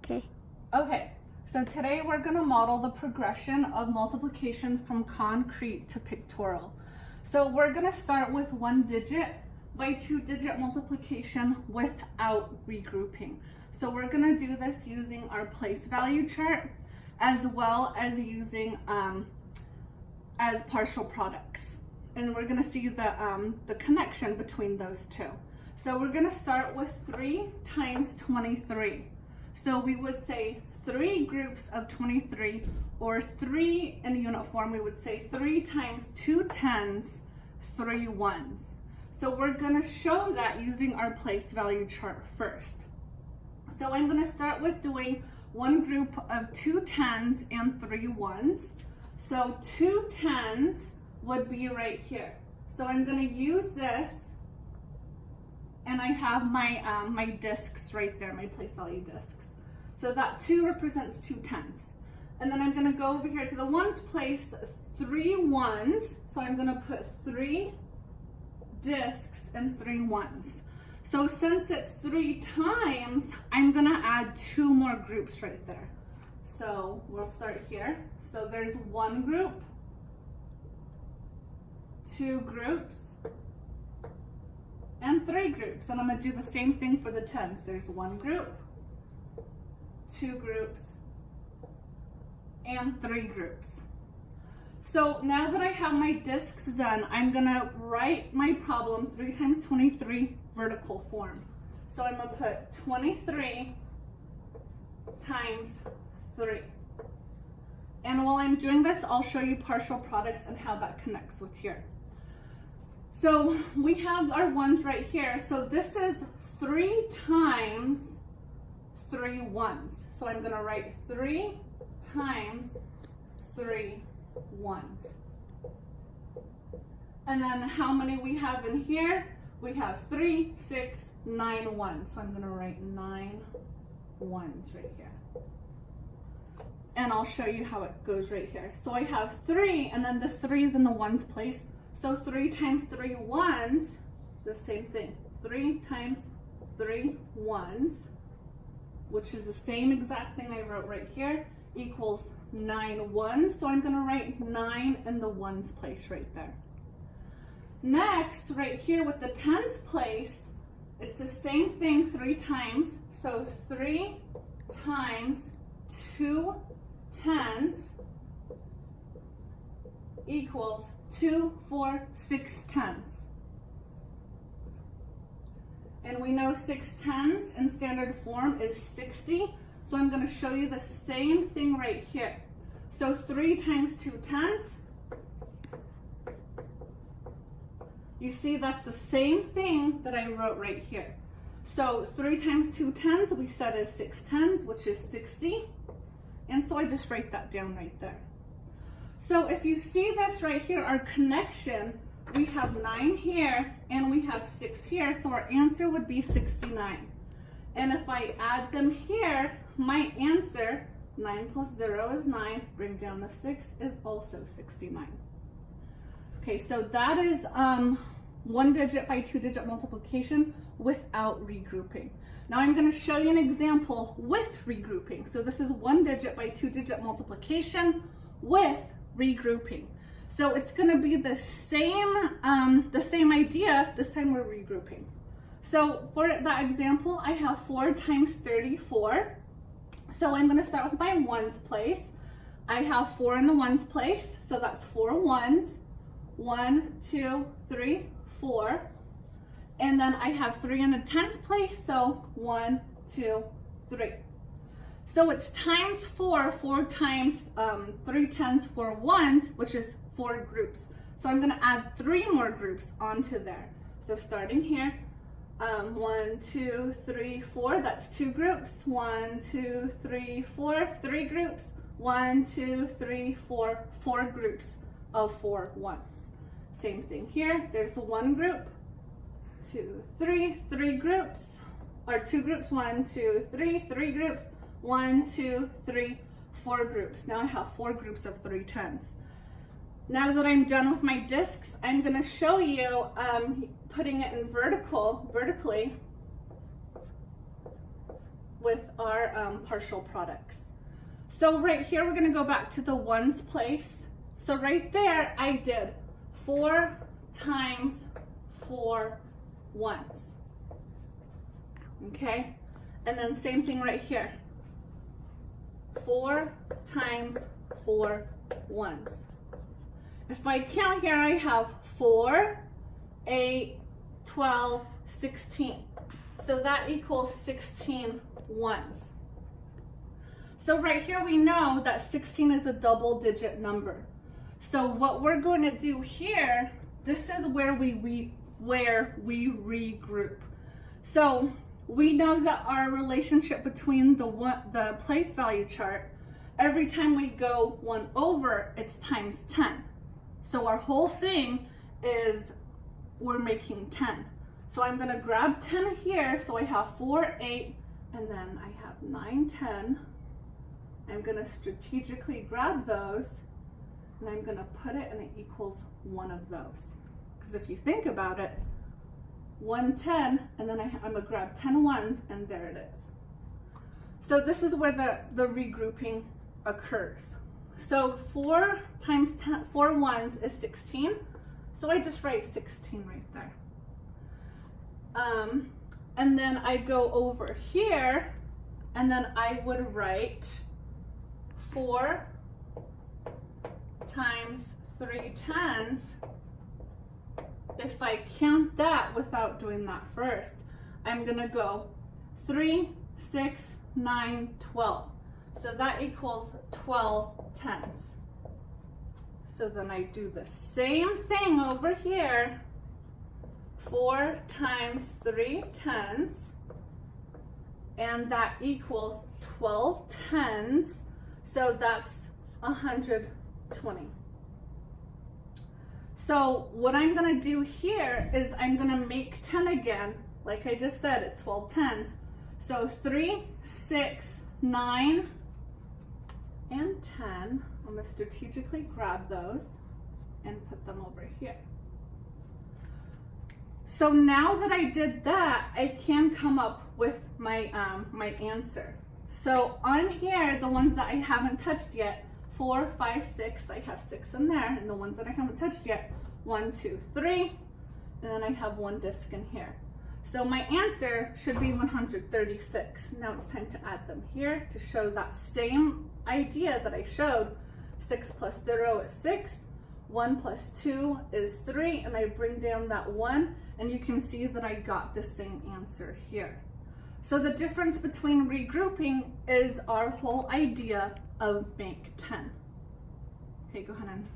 Okay. Okay, so today we're going to model the progression of multiplication from concrete to pictorial. So we're going to start with 1-digit by 2-digit multiplication without regrouping. So we're going to do this using our place value chart as well as using as partial products. And we're going to see the connection between those two. So we're going to start with 3 times 23. So we would say 3 groups of 23, or 3 in unit form, we would say 3 times 2 10s, 3 1s. So we're going to show that using our place value chart first. So I'm going to start with doing one group of 2 10s and 3 1s. So 2 10s would be right here. So I'm going to use this, and I have my my discs right there, my place value discs. So that 2 represents 2 10s. And then I'm going to go over here to the ones place, 3 1s. So I'm going to put 3 discs and 3 1s. So since it's 3 times, I'm going to add 2 more groups right there. So we'll start here. So there's 1 group, 2 groups, and 3 groups. And I'm going to do the same thing for the 10s. There's 1 group, 2 groups, and 3 groups. So now that I have my discs done, I'm going to write my problem 3 times 23 vertical form. So I'm going to put 23 times 3. And while I'm doing this, I'll show you partial products and how that connects with here. So we have our ones right here. So this is 3 times 3 1s. So I'm going to write 3 times 3 1s. And then how many we have in here? We have 3, 6, 9 1s. So I'm going to write 9 1s right here. And I'll show you how it goes right here. So I have 3, and then this 3 is in the ones place. So 3 times 3 1s, the same thing. 3 times 3 1s, which is the same exact thing I wrote right here, equals 9 1s. So I'm going to write 9 in the ones place right there. Next, right here with the tens place, it's the same thing 3 times. So 3 times 2 10s equals 2, 4, 6 10s. And we know 6 10s in standard form is 60. So I'm going to show you the same thing right here. So 3 times 2 10s. You see, that's the same thing that I wrote right here. So 3 times 2 10s we said is 6 10s, which is 60. And so I just write that down right there. So if you see this right here, our connection, we have 9 here and we have 6 here. So our answer would be 69. And if I add them here, my answer, 9 plus 0 is 9, bring down the 6, is also 69. Okay, so that is 1-digit by 2-digit multiplication without regrouping. Now I'm going to show you an example with regrouping. So this is 1-digit by 2-digit multiplication with regrouping. So it's going to be the same idea. This time we're regrouping. So for that example, I have 4 times 34. So I'm going to start with my ones place. I have 4 in the ones place, so that's 4 1s. 1, 2, 3, 4. And then I have 3 in the tens place, so 1, 2, 3. So it's times 4, 4 times 3 10s, 4 1s, which is 4 groups. So I'm going to add 3 more groups onto there. So starting here, 1, 2, 3, 4, that's 2 groups. 1, 2, 3, 4, 3 groups. 1, 2, 3, 4, 4 groups of 4 1s. Same thing here, there's 1 group, 2, 3, 3 groups, or 2 groups, 1, 2, 3, 3 groups, 1, 2, 3, 4 groups. Now I have 4 groups of 3 10s. Now that I'm done with my discs, I'm going to show you putting it in vertically with our partial products. So right here, we're gonna go back to the ones place. So right there, I did 4 times 4 ones. Okay, and then same thing right here. 4 times 4 ones. If I count here, I have 4, 8, 12, 16. So that equals 16 ones. So right here we know that 16 is a double digit number. So what we're going to do here, this is where we regroup. So we know that our relationship between the place value chart, every time we go 1 over, it's times 10. So our whole thing is we're making 10. So I'm going to grab 10 here. So I have 4, 8, and then I have 9, 10. I'm going to strategically grab those, and I'm going to put it, and it equals one of those. Because if you think about it, 1, 10, and then I'm going to grab 10 ones, and there it is. So this is where the regrouping occurs. So 4 times 10, 4 ones is 16. So I just write 16 right there. And then I go over here, and then I would write 4 times 3 tens. If I count that without doing that first, I'm gonna go 3, 6, 9, 12. So that equals 12 tens. So then I do the same thing over here. 4 times 3 tens, and that equals 12 tens. So that's 120. So what I'm going to do here is I'm going to make 10 again. Like I just said, it's 12 tens. So 3, 6, 9, and 10. I'm going to strategically grab those and put them over here. So now that I did that, I can come up with my my answer. So on here, the ones that I haven't touched yet, 4, 5, 6, I have 6 in there, and the ones that I haven't touched yet, 1, 2, 3, and then I have 1 disc in here. So my answer should be 136. Now it's time to add them here to show that same idea that I showed. 6 plus 0 is 6, 1 plus 2 is 3, and I bring down that 1, and you can see that I got the same answer here. So the difference between regrouping is our whole idea of make 10. Okay, go ahead and